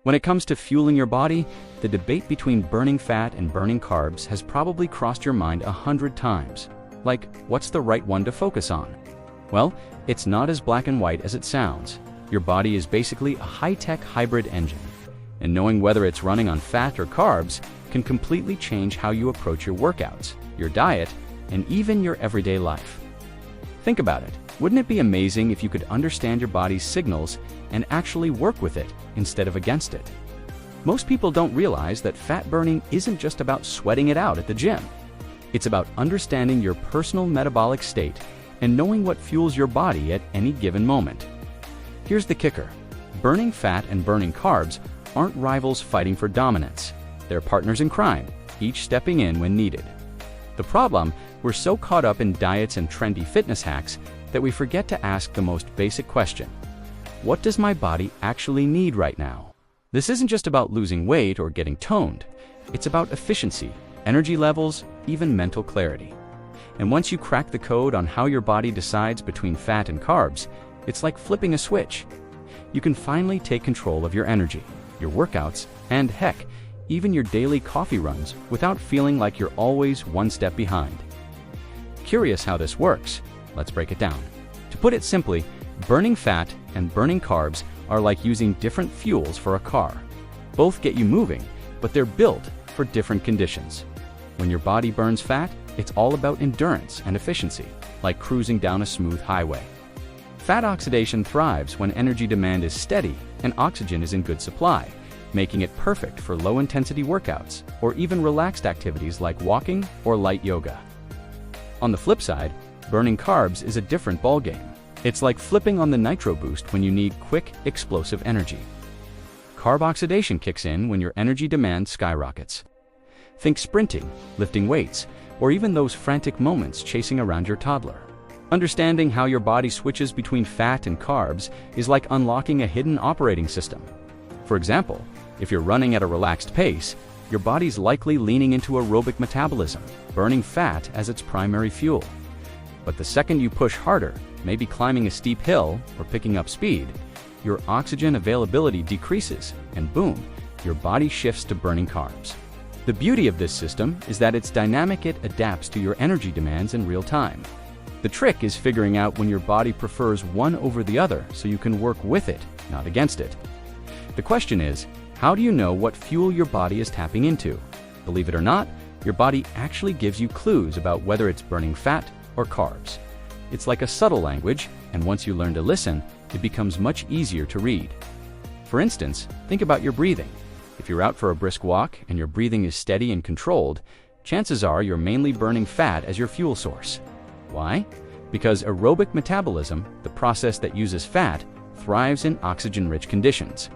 When it comes to fueling your body, the debate between burning fat and burning carbs has probably crossed your mind 100 times. Like, what's the right one to focus on? Well, it's not as black and white as it sounds. Your body is basically a high-tech hybrid engine, and knowing whether it's running on fat or carbs can completely change how you approach your workouts, your diet, and even your everyday life. Think about it. Wouldn't it be amazing if you could understand your body's signals and actually work with it instead of against it? Most people don't realize that fat burning isn't just about sweating it out at the gym. It's about understanding your personal metabolic state and knowing what fuels your body at any given moment. Here's the kicker. Burning fat and burning carbs aren't rivals fighting for dominance. They're partners in crime, each stepping in when needed. The problem, we're so caught up in diets and trendy fitness hacks that we forget to ask the most basic question. What does my body actually need right now? This isn't just about losing weight or getting toned. It's about efficiency, energy levels, even mental clarity. And once you crack the code on how your body decides between fat and carbs, it's like flipping a switch. You can finally take control of your energy, your workouts, and heck, even your daily coffee runs without feeling like you're always one step behind. Curious how this works? Let's break it down. To put it simply, burning fat and burning carbs are like using different fuels for a car. Both get you moving, but they're built for different conditions. When your body burns fat, it's all about endurance and efficiency, like cruising down a smooth highway. Fat oxidation thrives when energy demand is steady and oxygen is in good supply, making it perfect for low-intensity workouts or even relaxed activities like walking or light yoga. On the flip side, burning carbs is a different ballgame. It's like flipping on the nitro boost when you need quick, explosive energy. Carb oxidation kicks in when your energy demand skyrockets. Think sprinting, lifting weights, or even those frantic moments chasing around your toddler. Understanding how your body switches between fat and carbs is like unlocking a hidden operating system. For example, if you're running at a relaxed pace, your body's likely leaning into aerobic metabolism, burning fat as its primary fuel. But the second you push harder, maybe climbing a steep hill or picking up speed, your oxygen availability decreases, and boom, your body shifts to burning carbs. The beauty of this system is that it's dynamic. It adapts to your energy demands in real time. The trick is figuring out when your body prefers one over the other so you can work with it, not against it. The question is, how do you know what fuel your body is tapping into? Believe it or not, your body actually gives you clues about whether it's burning fat or carbs. It's like a subtle language, and once you learn to listen, it becomes much easier to read. For instance, think about your breathing. If you're out for a brisk walk and your breathing is steady and controlled, chances are you're mainly burning fat as your fuel source. Why? Because aerobic metabolism, the process that uses fat, thrives in oxygen-rich conditions.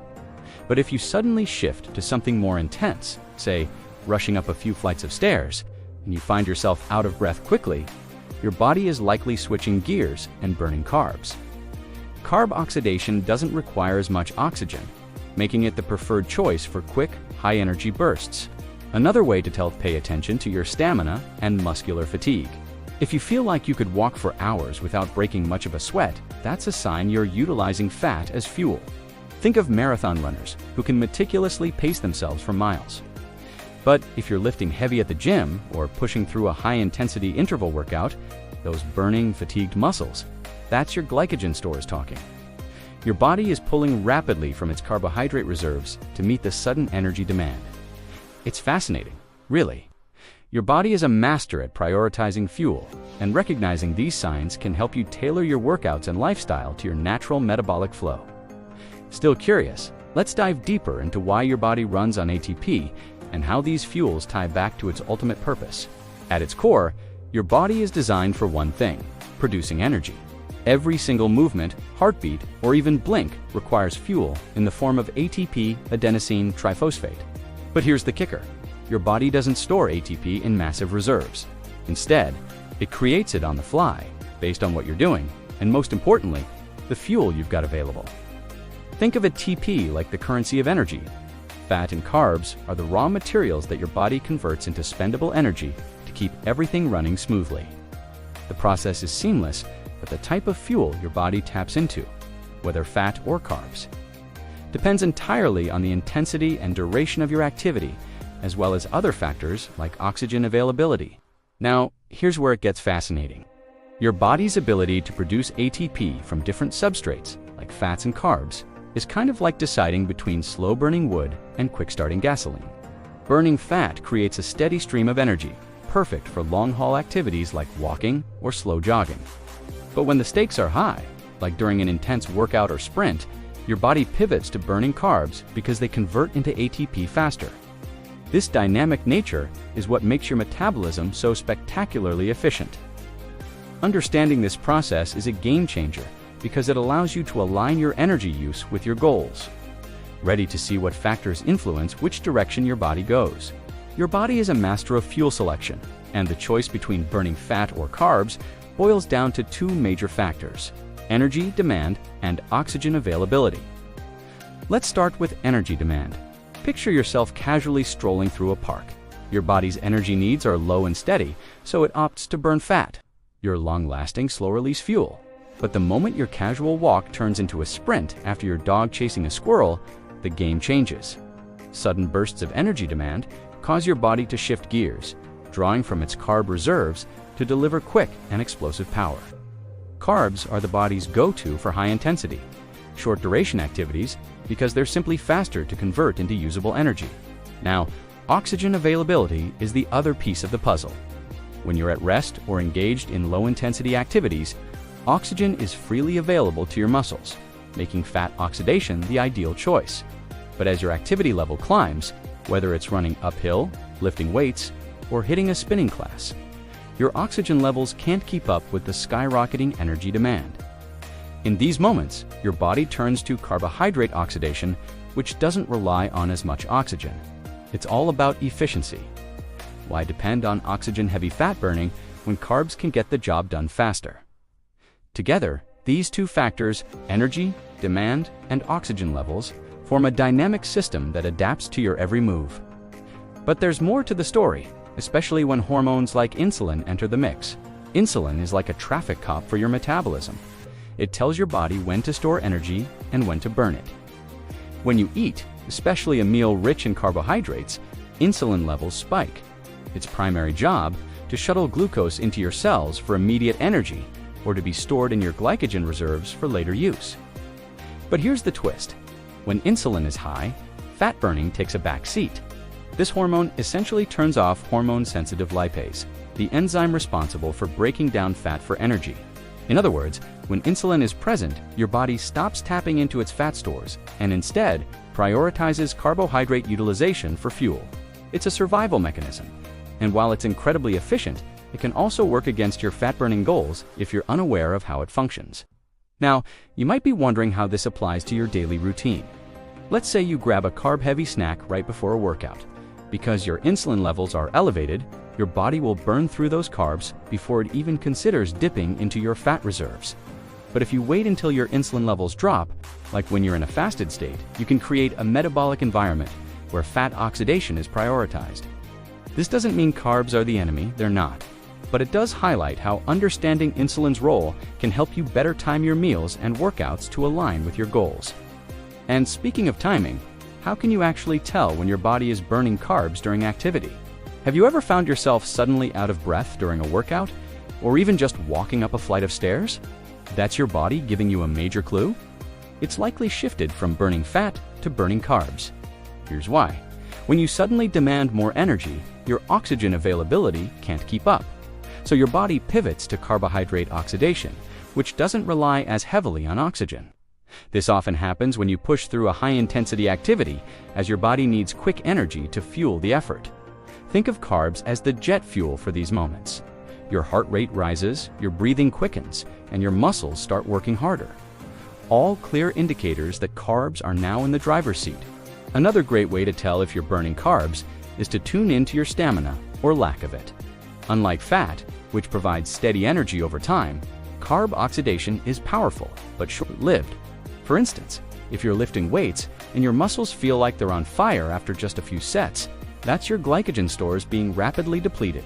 But if you suddenly shift to something more intense, say, rushing up a few flights of stairs, and you find yourself out of breath quickly, your body is likely switching gears and burning carbs. Carb oxidation doesn't require as much oxygen, making it the preferred choice for quick, high-energy bursts. Another way to tell: pay attention to your stamina and muscular fatigue. If you feel like you could walk for hours without breaking much of a sweat, that's a sign you're utilizing fat as fuel. Think of marathon runners who can meticulously pace themselves for miles. But if you're lifting heavy at the gym or pushing through a high-intensity interval workout, those burning, fatigued muscles, that's your glycogen stores talking. Your body is pulling rapidly from its carbohydrate reserves to meet the sudden energy demand. It's fascinating, really. Your body is a master at prioritizing fuel, and recognizing these signs can help you tailor your workouts and lifestyle to your natural metabolic flow. Still curious? Let's dive deeper into why your body runs on ATP and how these fuels tie back to its ultimate purpose. At its core, your body is designed for one thing: producing energy. Every single movement, heartbeat, or even blink requires fuel in the form of ATP, adenosine triphosphate. But here's the kicker. Your body doesn't store ATP in massive reserves. Instead, it creates it on the fly, based on what you're doing, and most importantly, the fuel you've got available. Think of ATP like the currency of energy. Fat and carbs are the raw materials that your body converts into spendable energy to keep everything running smoothly. The process is seamless, but the type of fuel your body taps into, whether fat or carbs. depends entirely on the intensity and duration of your activity, as well as other factors like oxygen availability. Now, here's where it gets fascinating. Your body's ability to produce ATP from different substrates, like fats and carbs, is kind of like deciding between slow-burning wood and quick-starting gasoline. Burning fat creates a steady stream of energy, perfect for long-haul activities like walking or slow jogging. But when the stakes are high, like during an intense workout or sprint, your body pivots to burning carbs because they convert into ATP faster. This dynamic nature is what makes your metabolism so spectacularly efficient. Understanding this process is a game changer because it allows you to align your energy use with your goals. Ready to see what factors influence which direction your body goes? Your body is a master of fuel selection, and the choice between burning fat or carbs boils down to two major factors: energy demand and oxygen availability. Let's start with energy demand. Picture yourself casually strolling through a park. Your body's energy needs are low and steady, so it opts to burn fat, your long-lasting, slow-release fuel. But the moment your casual walk turns into a sprint after your dog chasing a squirrel, the game changes. Sudden bursts of energy demand cause your body to shift gears, drawing from its carb reserves to deliver quick and explosive power. Carbs are the body's go-to for high-intensity, short-duration activities because they're simply faster to convert into usable energy. Now, oxygen availability is the other piece of the puzzle. When you're at rest or engaged in low-intensity activities, oxygen is freely available to your muscles, making fat oxidation the ideal choice. But as your activity level climbs, whether it's running uphill, lifting weights, or hitting a spinning class, your oxygen levels can't keep up with the skyrocketing energy demand. In these moments, your body turns to carbohydrate oxidation, which doesn't rely on as much oxygen. It's all about efficiency. Why depend on oxygen-heavy fat burning when carbs can get the job done faster? Together, these two factors, energy, demand, and oxygen levels, form a dynamic system that adapts to your every move. But there's more to the story, especially when hormones like insulin enter the mix. Insulin is like a traffic cop for your metabolism. It tells your body when to store energy and when to burn it. When you eat, especially a meal rich in carbohydrates, insulin levels spike. Its primary job, to shuttle glucose into your cells for immediate energy or to be stored in your glycogen reserves for later use. But here's the twist. When insulin is high, fat burning takes a back seat. This hormone essentially turns off hormone-sensitive lipase, the enzyme responsible for breaking down fat for energy. In other words, when insulin is present, your body stops tapping into its fat stores and instead prioritizes carbohydrate utilization for fuel. It's a survival mechanism, and while it's incredibly efficient, it can also work against your fat-burning goals if you're unaware of how it functions. Now, you might be wondering how this applies to your daily routine. Let's say you grab a carb-heavy snack right before a workout. Because your insulin levels are elevated, your body will burn through those carbs before it even considers dipping into your fat reserves. But if you wait until your insulin levels drop, like when you're in a fasted state, you can create a metabolic environment where fat oxidation is prioritized. This doesn't mean carbs are the enemy, they're not. But it does highlight how understanding insulin's role can help you better time your meals and workouts to align with your goals. And speaking of timing, how can you actually tell when your body is burning carbs during activity? Have you ever found yourself suddenly out of breath during a workout, or even just walking up a flight of stairs? That's your body giving you a major clue? It's likely shifted from burning fat to burning carbs. Here's why. When you suddenly demand more energy, your oxygen availability can't keep up. So your body pivots to carbohydrate oxidation, which doesn't rely as heavily on oxygen. This often happens when you push through a high-intensity activity, as your body needs quick energy to fuel the effort. Think of carbs as the jet fuel for these moments. Your heart rate rises, your breathing quickens, and your muscles start working harder. All clear indicators that carbs are now in the driver's seat. Another great way to tell if you're burning carbs is to tune into your stamina, or lack of it. Unlike fat, which provides steady energy over time, carb oxidation is powerful, but short-lived. For instance, if you're lifting weights and your muscles feel like they're on fire after just a few sets, that's your glycogen stores being rapidly depleted.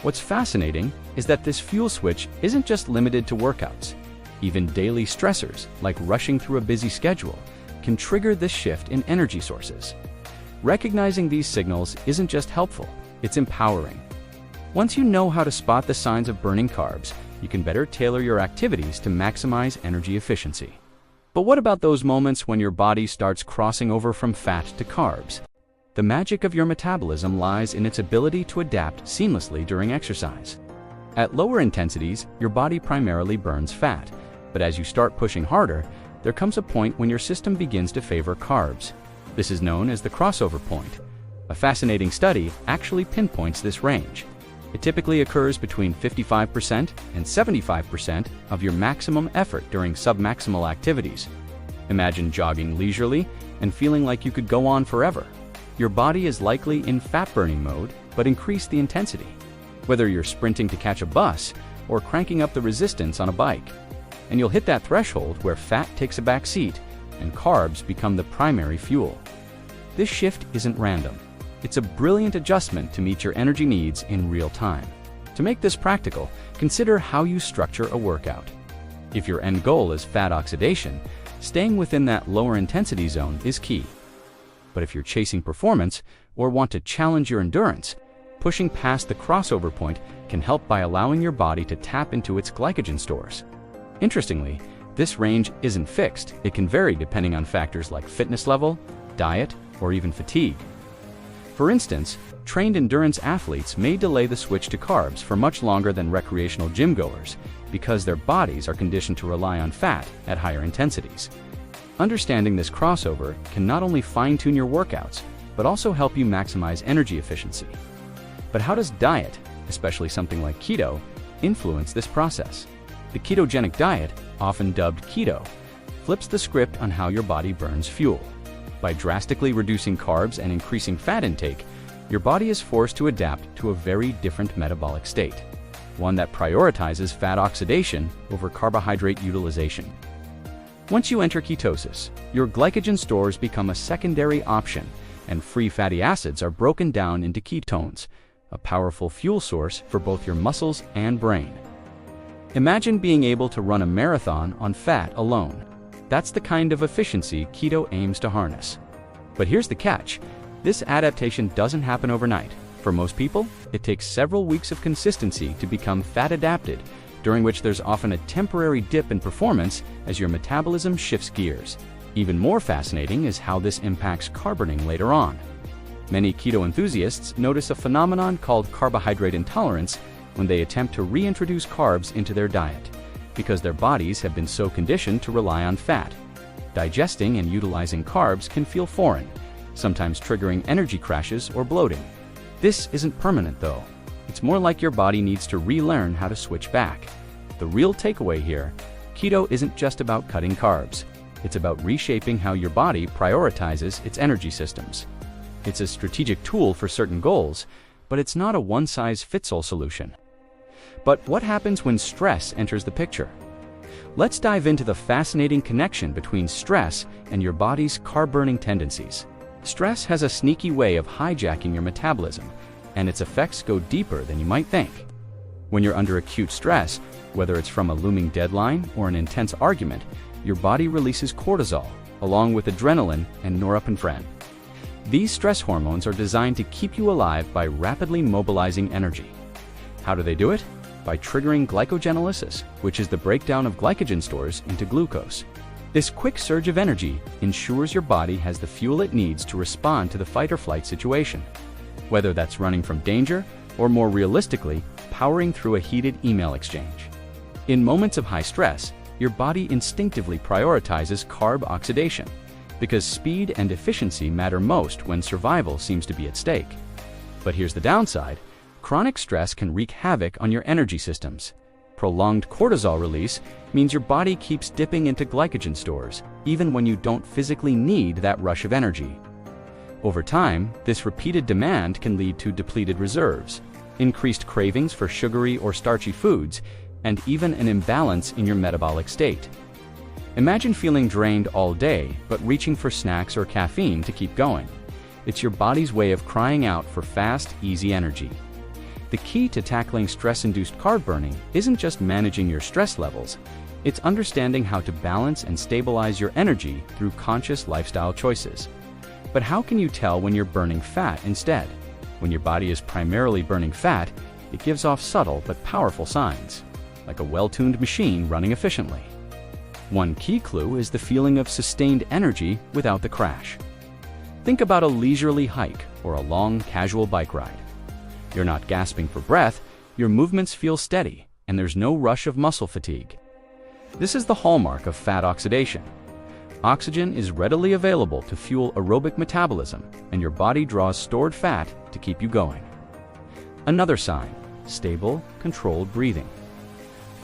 What's fascinating is that this fuel switch isn't just limited to workouts. Even daily stressors, like rushing through a busy schedule, can trigger this shift in energy sources. Recognizing these signals isn't just helpful, it's empowering. Once you know how to spot the signs of burning carbs, you can better tailor your activities to maximize energy efficiency. But what about those moments when your body starts crossing over from fat to carbs? The magic of your metabolism lies in its ability to adapt seamlessly during exercise. At lower intensities, your body primarily burns fat, but as you start pushing harder, there comes a point when your system begins to favor carbs. This is known as the crossover point. A fascinating study actually pinpoints this range. It typically occurs between 55% and 75% of your maximum effort during submaximal activities. Imagine jogging leisurely and feeling like you could go on forever. Your body is likely in fat-burning mode, but increase the intensity, whether you're sprinting to catch a bus or cranking up the resistance on a bike. And you'll hit that threshold where fat takes a back seat and carbs become the primary fuel. This shift isn't random. It's a brilliant adjustment to meet your energy needs in real time. To make this practical, consider how you structure a workout. If your end goal is fat oxidation, staying within that lower intensity zone is key. But if you're chasing performance or want to challenge your endurance, pushing past the crossover point can help by allowing your body to tap into its glycogen stores. Interestingly, this range isn't fixed. It can vary depending on factors like fitness level, diet, or even fatigue. For instance, trained endurance athletes may delay the switch to carbs for much longer than recreational gym goers because their bodies are conditioned to rely on fat at higher intensities. Understanding this crossover can not only fine-tune your workouts, but also help you maximize energy efficiency. But how does diet, especially something like keto, influence this process? The ketogenic diet, often dubbed keto, flips the script on how your body burns fuel. By drastically reducing carbs and increasing fat intake, your body is forced to adapt to a very different metabolic state, one that prioritizes fat oxidation over carbohydrate utilization. Once you enter ketosis, your glycogen stores become a secondary option, and free fatty acids are broken down into ketones, a powerful fuel source for both your muscles and brain. Imagine being able to run a marathon on fat alone. That's the kind of efficiency keto aims to harness. But here's the catch. This adaptation doesn't happen overnight. For most people, it takes several weeks of consistency to become fat adapted, during which there's often a temporary dip in performance as your metabolism shifts gears. Even more fascinating is how this impacts carb burning later on. Many keto enthusiasts notice a phenomenon called carbohydrate intolerance when they attempt to reintroduce carbs into their diet, because their bodies have been so conditioned to rely on fat. Digesting and utilizing carbs can feel foreign, sometimes triggering energy crashes or bloating. This isn't permanent though. It's more like your body needs to relearn how to switch back. The real takeaway here, keto isn't just about cutting carbs. It's about reshaping how your body prioritizes its energy systems. It's a strategic tool for certain goals, but it's not a one-size-fits-all solution. But what happens when stress enters the picture? Let's dive into the fascinating connection between stress and your body's carb-burning tendencies. Stress has a sneaky way of hijacking your metabolism, and its effects go deeper than you might think. When you're under acute stress, whether it's from a looming deadline or an intense argument, your body releases cortisol, along with adrenaline and norepinephrine. These stress hormones are designed to keep you alive by rapidly mobilizing energy. How do they do it? By triggering glycogenolysis, which is the breakdown of glycogen stores into glucose. This quick surge of energy ensures your body has the fuel it needs to respond to the fight-or-flight situation, whether that's running from danger or, more realistically, powering through a heated email exchange. In moments of high stress, your body instinctively prioritizes carb oxidation, because speed and efficiency matter most when survival seems to be at stake. But here's the downside. Chronic stress can wreak havoc on your energy systems. Prolonged cortisol release means your body keeps dipping into glycogen stores, even when you don't physically need that rush of energy. Over time, this repeated demand can lead to depleted reserves, increased cravings for sugary or starchy foods, and even an imbalance in your metabolic state. Imagine feeling drained all day, but reaching for snacks or caffeine to keep going. It's your body's way of crying out for fast, easy energy. The key to tackling stress-induced carb burning isn't just managing your stress levels, It's understanding how to balance and stabilize your energy through conscious lifestyle choices. But how can you tell when you're burning fat instead? When your body is primarily burning fat, it gives off subtle but powerful signs, like a well-tuned machine running efficiently. One key clue is the feeling of sustained energy without the crash. Think about a leisurely hike or a long, casual bike ride. You're not gasping for breath, your movements feel steady, and there's no rush of muscle fatigue. This is the hallmark of fat oxidation. Oxygen is readily available to fuel aerobic metabolism, and your body draws stored fat to keep you going. Another sign: stable, controlled breathing.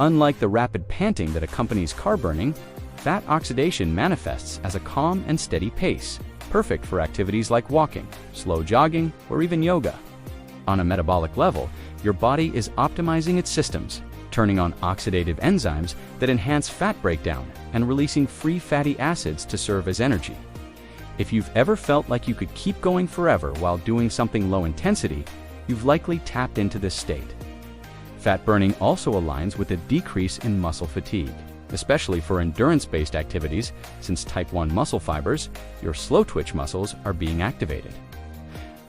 Unlike the rapid panting that accompanies carb burning, fat oxidation manifests as a calm and steady pace, perfect for activities like walking, slow jogging, or even yoga. On a metabolic level, your body is optimizing its systems, turning on oxidative enzymes that enhance fat breakdown and releasing free fatty acids to serve as energy. If you've ever felt like you could keep going forever while doing something low intensity, you've likely tapped into this state. Fat burning also aligns with a decrease in muscle fatigue, especially for endurance-based activities, since type 1 muscle fibers, your slow twitch muscles, are being activated.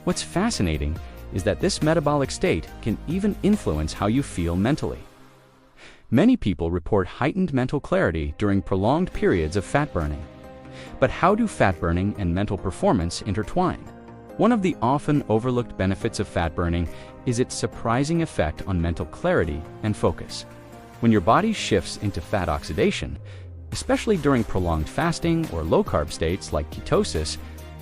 What's fascinating is that this metabolic state can even influence how you feel mentally. Many people report heightened mental clarity during prolonged periods of fat burning. But how do fat burning and mental performance intertwine? One of the often overlooked benefits of fat burning is its surprising effect on mental clarity and focus. When your body shifts into fat oxidation, especially during prolonged fasting or low-carb states like ketosis,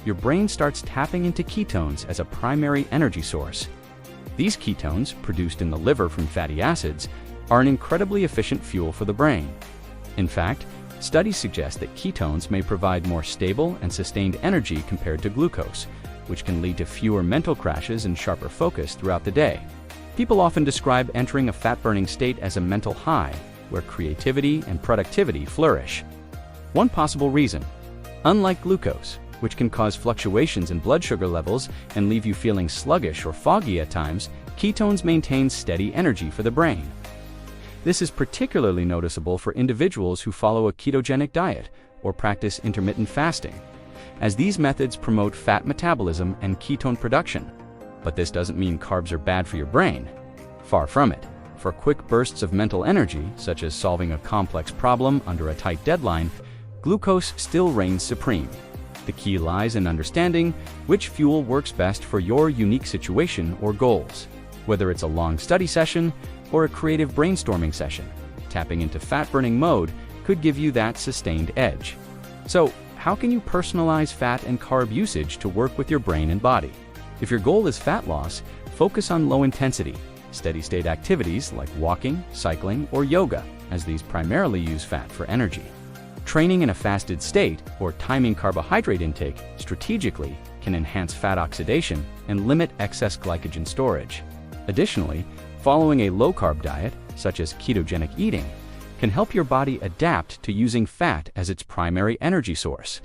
your brain starts tapping into ketones as a primary energy source. These ketones, produced in the liver from fatty acids, are an incredibly efficient fuel for the brain. In fact, studies suggest that ketones may provide more stable and sustained energy compared to glucose, which can lead to fewer mental crashes and sharper focus throughout the day. People often describe entering a fat-burning state as a mental high, where creativity and productivity flourish. One possible reason: unlike glucose, which can cause fluctuations in blood sugar levels and leave you feeling sluggish or foggy at times, ketones maintain steady energy for the brain. This is particularly noticeable for individuals who follow a ketogenic diet or practice intermittent fasting, as these methods promote fat metabolism and ketone production. But this doesn't mean carbs are bad for your brain. Far from it. For quick bursts of mental energy, such as solving a complex problem under a tight deadline, glucose still reigns supreme. The key lies in understanding which fuel works best for your unique situation or goals. Whether it's a long study session or a creative brainstorming session, tapping into fat-burning mode could give you that sustained edge. So, how can you personalize fat and carb usage to work with your brain and body? If your goal is fat loss, focus on low-intensity, steady-state activities like walking, cycling, or yoga, as these primarily use fat for energy. Training in a fasted state or timing carbohydrate intake strategically can enhance fat oxidation and limit excess glycogen storage. Additionally, following a low-carb diet, such as ketogenic eating, can help your body adapt to using fat as its primary energy source.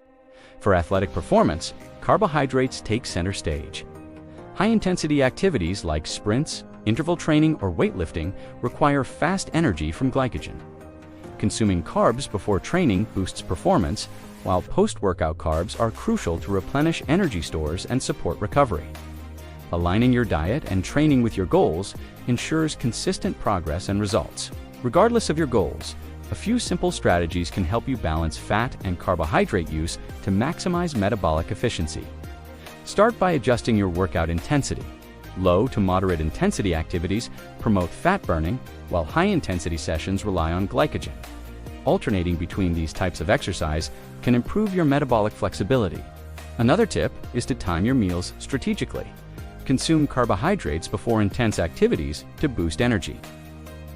For athletic performance, carbohydrates take center stage. High-intensity activities like sprints, interval training, or weightlifting require fast energy from glycogen. Consuming carbs before training boosts performance, while post-workout carbs are crucial to replenish energy stores and support recovery. Aligning your diet and training with your goals ensures consistent progress and results. Regardless of your goals, a few simple strategies can help you balance fat and carbohydrate use to maximize metabolic efficiency. Start by adjusting your workout intensity. Low to moderate intensity activities promote fat burning, while high-intensity sessions rely on glycogen. Alternating between these types of exercise can improve your metabolic flexibility. Another tip is to time your meals strategically. Consume carbohydrates before intense activities to boost energy.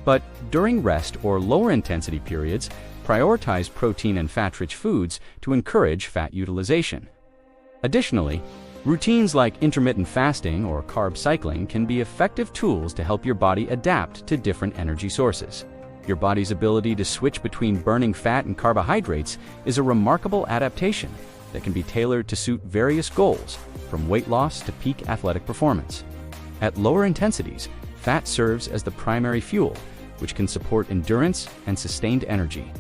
But during rest or lower intensity periods, prioritize protein and fat-rich foods to encourage fat utilization. Additionally, routines like intermittent fasting or carb cycling can be effective tools to help your body adapt to different energy sources. Your body's ability to switch between burning fat and carbohydrates is a remarkable adaptation that can be tailored to suit various goals, from weight loss to peak athletic performance. At lower intensities, fat serves as the primary fuel, which can support endurance and sustained energy.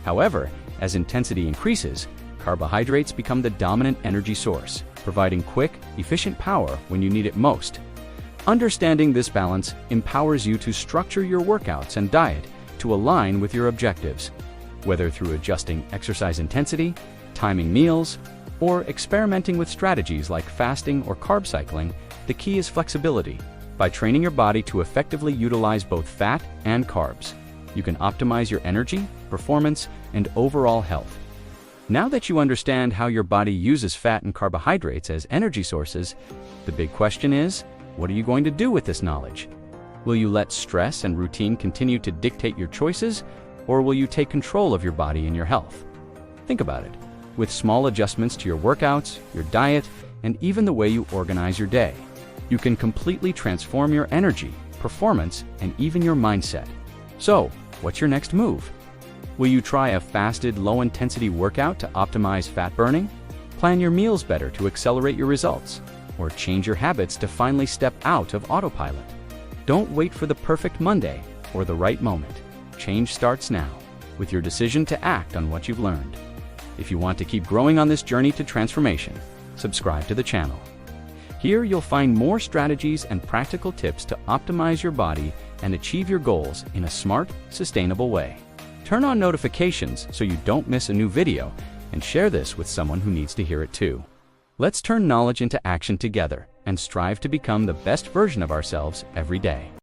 However, as intensity increases, carbohydrates become the dominant energy source, providing quick, efficient power when you need it most. Understanding this balance empowers you to structure your workouts and diet to align with your objectives. Whether through adjusting exercise intensity, timing meals, or experimenting with strategies like fasting or carb cycling, the key is flexibility. By training your body to effectively utilize both fat and carbs, you can optimize your energy, performance, and overall health. Now that you understand how your body uses fat and carbohydrates as energy sources, the big question is, what are you going to do with this knowledge? Will you let stress and routine continue to dictate your choices, or will you take control of your body and your health? Think about it. With small adjustments to your workouts, your diet, and even the way you organize your day, you can completely transform your energy, performance, and even your mindset. So, what's your next move? Will you try a fasted, low-intensity workout to optimize fat burning? Plan your meals better to accelerate your results? Or change your habits to finally step out of autopilot? Don't wait for the perfect Monday or the right moment. Change starts now, with your decision to act on what you've learned. If you want to keep growing on this journey to transformation, subscribe to the channel. Here you'll find more strategies and practical tips to optimize your body and achieve your goals in a smart, sustainable way. Turn on notifications so you don't miss a new video, and share this with someone who needs to hear it too. Let's turn knowledge into action together and strive to become the best version of ourselves every day.